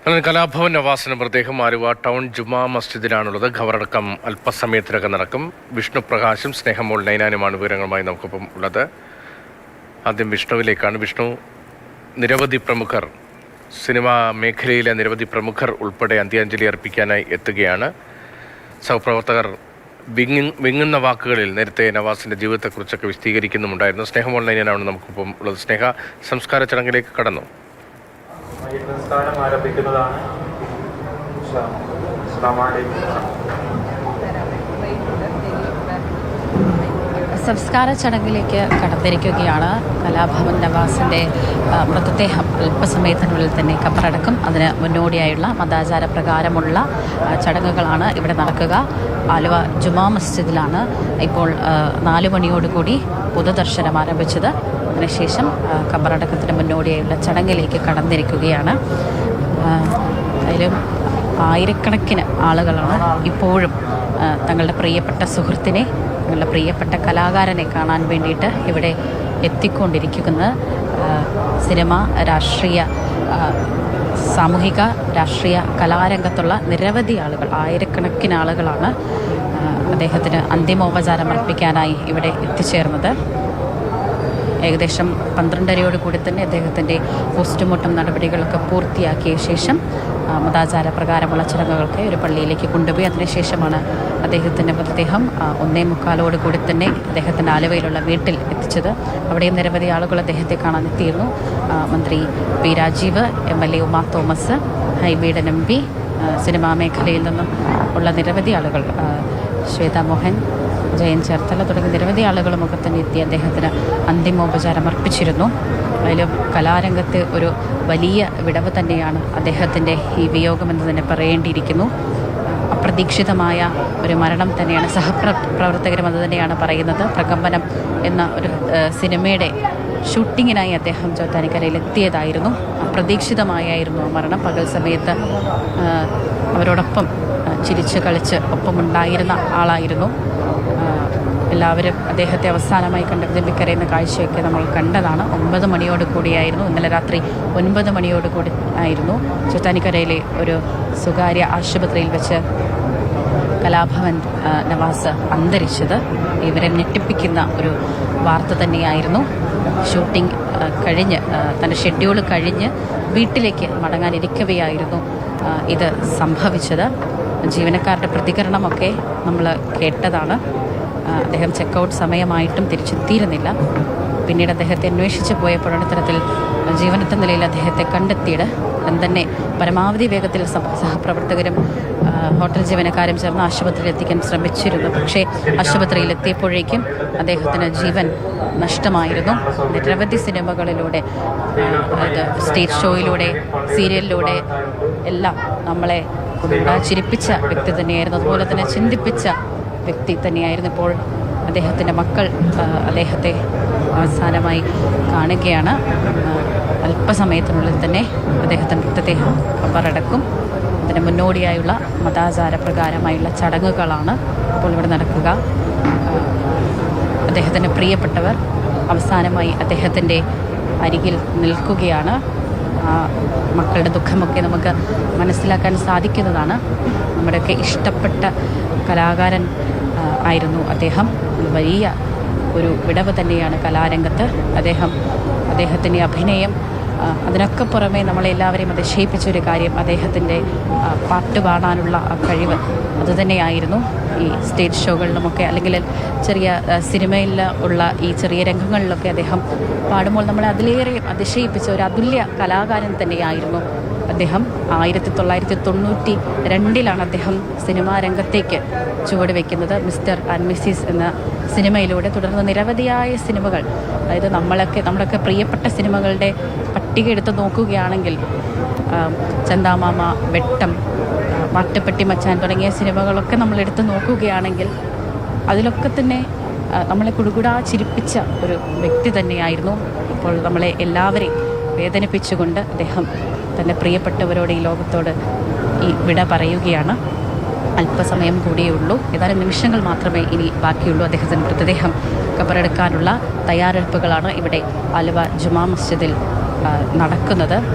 കലാഭവൻ നവാസിന് മൃതദേഹം ആലുവ ടൗൺ ജുമാ മസ്ജിദിലാണുള്ളത്. ഖബറടക്കം അല്പസമയത്തിനകം നടക്കും. വിഷ്ണു പ്രകാശും സ്നേഹമോൾ നൈനാനുമാണ് വിവരങ്ങളുമായി നമുക്കൊപ്പം ഉള്ളത്. ആദ്യം വിഷ്ണുവിലേക്കാണ്. വിഷ്ണു, നിരവധി പ്രമുഖർ, സിനിമാ മേഖലയിലെ നിരവധി പ്രമുഖർ ഉൾപ്പെടെ അന്ത്യാഞ്ജലി അർപ്പിക്കാനായി എത്തുകയാണ്. സഹപ്രവർത്തകർ വിങ്ങുന്ന വാക്കുകളിൽ നേരത്തെ നവാസിൻ്റെ ജീവിതത്തെക്കുറിച്ചൊക്കെ വിശദീകരിക്കുന്നുമുണ്ടായിരുന്നു. സ്നേഹമോൾ നൈനാനാണ് നമുക്കൊപ്പം ഉള്ളത്. സ്നേഹ, സംസ്കാര ചടങ്ങിലേക്ക് കടന്നു. സംസ്കാരം ആരംഭിക്കുന്നതാണ്. സംസ്കാര ചടങ്ങിലേക്ക് കടന്നിരിക്കുകയാണ്. കലാഭവൻ നവാസിൻ്റെ മൃതദേഹം അല്പസമയത്തിനുള്ളിൽ തന്നെ ഖബറടക്കും. അതിന് മുന്നോടിയായുള്ള മതാചാര പ്രകാരമുള്ള ചടങ്ങുകളാണ് ഇവിടെ നടക്കുക. ആലുവ ജുമാ മസ്ജിദിലാണ് ഇപ്പോൾ 4 മണിയോടുകൂടി പൊതുദർശനം ആരംഭിച്ചത്. അതിനുശേഷം ഖബറടക്കത്തിന് മുന്നോടിയായുള്ള ചടങ്ങിലേക്ക് കടന്നിരിക്കുകയാണ്. അതിലും ആയിരക്കണക്കിന് ആളുകളാണ് ഇപ്പോഴും തങ്ങളുടെ പ്രിയപ്പെട്ട സുഹൃത്തിനെ, തങ്ങളുടെ പ്രിയപ്പെട്ട കലാകാരനെ കാണാൻ വേണ്ടിയിട്ട് ഇവിടെ എത്തിക്കൊണ്ടിരിക്കുന്നത്. സിനിമ, രാഷ്ട്രീയ, സാമൂഹിക, രാഷ്ട്രീയ, കലാരംഗത്തുള്ള നിരവധി ആളുകൾ, ആയിരക്കണക്കിന് ആളുകളാണ് അദ്ദേഹത്തിന് അന്തിമോപചാരം അർപ്പിക്കാനായി ഇവിടെ എത്തിച്ചേർന്നത്. ഏകദേശം 12:30 കൂടി തന്നെ അദ്ദേഹത്തിൻ്റെ പോസ്റ്റ്മോർട്ടം നടപടികളൊക്കെ പൂർത്തിയാക്കിയ ശേഷം മതാചാര പ്രകാരമുള്ള ചടങ്ങുകൾക്ക് ഒരു പള്ളിയിലേക്ക് കൊണ്ടുപോയി അതിനുശേഷമാണ് അദ്ദേഹത്തിൻ്റെ മൃതദേഹം 1:45 കൂടി തന്നെ അദ്ദേഹത്തിൻ്റെ ആലുവയിലുള്ള വീട്ടിൽ എത്തിച്ചത്. അവിടെയും നിരവധി ആളുകൾ അദ്ദേഹത്തെ കാണാൻ എത്തിയിരുന്നു. മന്ത്രി P Rajeev, MLA Uma Thomas, Hibi Eden MP, cinema മേഖലയിൽ നിന്നും ഉള്ള നിരവധി ആളുകൾ, ശ്വേത മോഹൻ, ജയൻ ചേർത്തല തുടങ്ങിയ നിരവധി ആളുകളുമൊക്കെ തന്നെ എത്തി അദ്ദേഹത്തിന് അന്തിമോപചാരം അർപ്പിച്ചിരുന്നു. അതിലും കലാരംഗത്തെ ഒരു വലിയ വിടവ് തന്നെയാണ് അദ്ദേഹത്തിൻ്റെ ഈ വിയോഗമെന്ന് തന്നെ പറയേണ്ടിയിരിക്കുന്നു. അപ്രതീക്ഷിതമായ ഒരു മരണം തന്നെയാണ്. സഹപ്രവർത്തകരും അത് തന്നെയാണ് പറയുന്നത്. പ്രകമ്പനം എന്ന ഒരു സിനിമയുടെ ഷൂട്ടിങ്ങിനായി അദ്ദേഹം ചോറ്റാനിക്കരയിൽ എത്തിയതായിരുന്നു. അപ്രതീക്ഷിതമായിരുന്നു ആ മരണം. പകൽ സമയത്ത് അവരോടൊപ്പം ചിരിച്ച് കളിച്ച് ഒപ്പമുണ്ടായിരുന്ന ആളായിരുന്നു. എല്ലാവരും അദ്ദേഹത്തെ അവസാനമായി കണ്ട വിതുമ്പിക്കരയുന്ന കാഴ്ചയൊക്കെ നമ്മൾ കണ്ടതാണ്. 9 മണിയോട് കൂടിയായിരുന്നു, ഇന്നലെ രാത്രി 9 മണിയോട് കൂടി ആയിരുന്നു ചോറ്റാനിക്കരയിലെ ഒരു സ്വകാര്യ ആശുപത്രിയിൽ വെച്ച് കലാഭവൻ നവാസ് അന്തരിച്ചത്. ഇവരെ ഞെട്ടിപ്പിക്കുന്ന ഒരു വാർത്ത തന്നെയായിരുന്നു. ഷൂട്ടിംഗ് കഴിഞ്ഞ്, തൻ്റെ ഷെഡ്യൂൾ കഴിഞ്ഞ് വീട്ടിലേക്ക് മടങ്ങാനിരിക്കവെയായിരുന്നു ഇത് സംഭവിച്ചത്. ജീവനക്കാരുടെ പ്രതികരണമൊക്കെ നമ്മൾ കേട്ടതാണ്. അദ്ദേഹം ചെക്കൗട്ട് സമയമായിട്ടും തിരിച്ചെത്തിയിരുന്നില്ല. പിന്നീട് അദ്ദേഹത്തെ അന്വേഷിച്ച് പോയപ്പോഴാണ് ഇത്തരത്തിൽ ജീവനറ്റ നിലയിൽ അദ്ദേഹത്തെ കണ്ടെത്തിയത്. തന്നെ പരമാവധി വേഗത്തിൽ സഹപ്രവർത്തകരും ഹോട്ടൽ ജീവനക്കാരും ചേർന്ന് ആശുപത്രിയിൽ എത്തിക്കാൻ ശ്രമിച്ചിരുന്നു. പക്ഷേ ആശുപത്രിയിൽ എത്തിയപ്പോഴേക്കും അദ്ദേഹത്തിന് ജീവൻ നഷ്ടമായിരുന്നു. നിരവധി സിനിമകളിലൂടെ, സ്റ്റേജ് ഷോയിലൂടെ, സീരിയലിലൂടെ എല്ലാം നമ്മളെ ചിരിപ്പിച്ച വ്യക്തി തന്നെയായിരുന്നു. അതുപോലെ തന്നെ ചിന്തിപ്പിച്ച വ്യക്തി തന്നെയായിരുന്നു. ഇപ്പോൾ അദ്ദേഹത്തിൻ്റെ മക്കൾ അദ്ദേഹത്തെ അവസാനമായി കാണുകയാണ്. അല്പസമയത്തിനുള്ളിൽ തന്നെ അദ്ദേഹത്തിൻ്റെ മൃതദേഹം ഖബറടക്കും. അതിന് മുന്നോടിയായുള്ള മതാചാര പ്രകാരമായുള്ള ചടങ്ങുകളാണ് ഇപ്പോൾ ഇവിടെ നടക്കുക. അദ്ദേഹത്തിൻ്റെ പ്രിയപ്പെട്ടവർ അവസാനമായി അദ്ദേഹത്തിൻ്റെ അരികിൽ നിൽക്കുകയാണ്. മക്കളുടെ ദുഃഖമൊക്കെ നമുക്ക് മനസ്സിലാക്കാൻ സാധിക്കുന്നതാണ്. നമ്മുടെയൊക്കെ ഇഷ്ടപ്പെട്ട കലാകാരൻ ആയിരുന്നു അദ്ദേഹം. വലിയ ഒരു വിടവ് തന്നെയാണ് കലാരംഗത്ത്. അദ്ദേഹത്തിൻ്റെ അഭിനയം, അതിനൊക്കെ പുറമെ നമ്മളെല്ലാവരെയും അതിശയിപ്പിച്ചൊരു കാര്യം അദ്ദേഹത്തിൻ്റെ പാട്ട് പാടാനുള്ള കഴിവ് അതുതന്നെയായിരുന്നു. ഈ സ്റ്റേജ് ഷോകളിലുമൊക്കെ, അല്ലെങ്കിൽ ചെറിയ സിനിമയിൽ ഉള്ള ഈ ചെറിയ രംഗങ്ങളിലൊക്കെ അദ്ദേഹം പാടുമ്പോൾ നമ്മളെ അതിലേറെ അതിശയിപ്പിച്ച ഒരു അതുല്യ കലാകാരൻ തന്നെയായിരുന്നു അദ്ദേഹം. 1992 അദ്ദേഹം സിനിമാ രംഗത്തേക്ക് ചുവടുവെക്കുന്നത്. മിസ്റ്റർ ആൻഡ് മിസ്സിസ് എന്ന സിനിമയിലൂടെ. തുടർന്ന് നിരവധിയായ സിനിമകൾ, അതായത് നമ്മുടെയൊക്കെ പ്രിയപ്പെട്ട സിനിമകളുടെ പട്ടിക എടുത്ത് നോക്കുകയാണെങ്കിൽ ചന്ദാമാമ, വെട്ടം, മാട്ടുപ്പെട്ടി മച്ചാൻ തുടങ്ങിയ സിനിമകളൊക്കെ നമ്മളെടുത്ത് നോക്കുകയാണെങ്കിൽ അതിലൊക്കെ തന്നെ നമ്മളെ കുടുകുടാ ചിരിപ്പിച്ച ഒരു വ്യക്തി തന്നെയായിരുന്നു. ഇപ്പോൾ നമ്മളെ എല്ലാവരെയും വേദനിപ്പിച്ചുകൊണ്ട് അദ്ദേഹം തൻ്റെ പ്രിയപ്പെട്ടവരോട്, ഈ ലോകത്തോട് ഈ വിട പറയുകയാണ്. അല്പസമയം കൂടിയേ ഉള്ളൂ, ഏതാനും നിമിഷങ്ങൾ മാത്രമേ ഇനി ബാക്കിയുള്ളൂ. അദ്ദേഹത്തിൻ്റെ മൃതദേഹം ഖബറടക്കാനുള്ള തയ്യാറെടുപ്പുകളാണ് ഇവിടെ ആലുവ ജുമാ മസ്ജിദിൽ നടക്കുന്നത്.